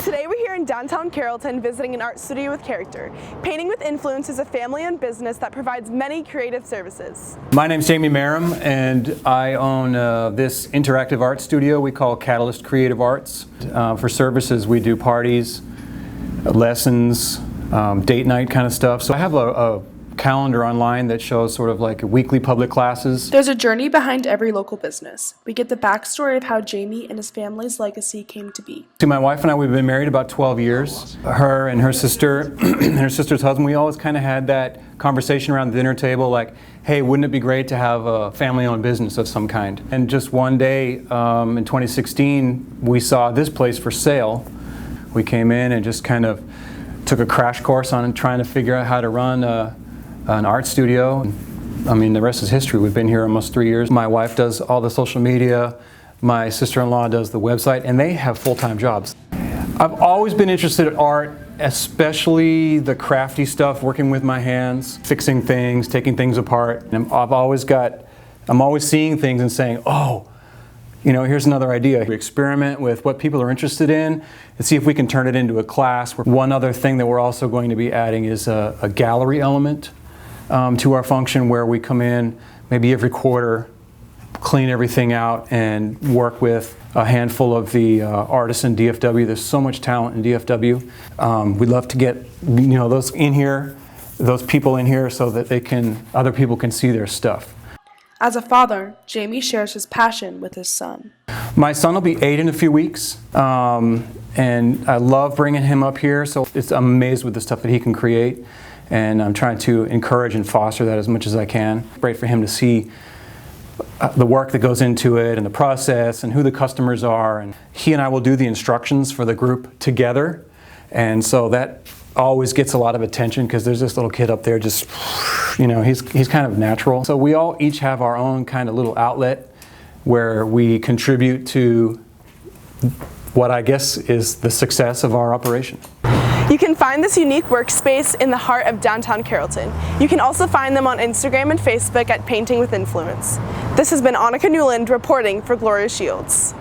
Today we're here in downtown Carrollton visiting an art studio with character. Painting with Influence is a family-owned business that provides many creative services. My name's Jamie Merrim, and I own this interactive art studio we call Catalyst Creative Arts. For services, we do parties, lessons, date night kind of stuff. So I have a calendar online that shows sort of like weekly public classes. There's a journey behind every local business. We get the backstory of how Jamie and his family's legacy came to be. My wife and I, we've been married about 12 years. Her and her sister and her sister's husband, we always kind of had that conversation around the dinner table like, hey, wouldn't it be great to have a family-owned business of some kind? And just one day in 2016, we saw this place for sale. We came in and just kind of took a crash course on trying to figure out how to run an art studio. I mean, the rest is history. We've been here almost 3 years. My wife does all the social media. My sister-in-law does the website, and they have full-time jobs. I've always been interested in art, especially the crafty stuff, working with my hands, fixing things, taking things apart. And I'm always seeing things and saying, oh, you know, here's another idea. We experiment with what people are interested in and see if we can turn it into a class. One other thing that we're also going to be adding is a gallery element to our function, where we come in maybe every quarter, clean everything out, and work with a handful of the artists in DFW. There's so much talent in DFW. We'd love to get those in here, those people in here, so that other people can see their stuff. As a father, Jamie shares his passion with his son. My son will be 8 in a few weeks, and I love bringing him up here. So I'm amazed with the stuff that he can create, and I'm trying to encourage and foster that as much as I can. It's great for him to see the work that goes into it and the process and who the customers are. And he and I will do the instructions for the group together, and so that always gets a lot of attention because there's this little kid up there just, he's kind of natural. So we all each have our own kind of little outlet where we contribute to what I guess is the success of our operation. You can find this unique workspace in the heart of downtown Carrollton. You can also find them on Instagram and Facebook at Painting with Influence. This has been Anika Newland reporting for Gloria Shields.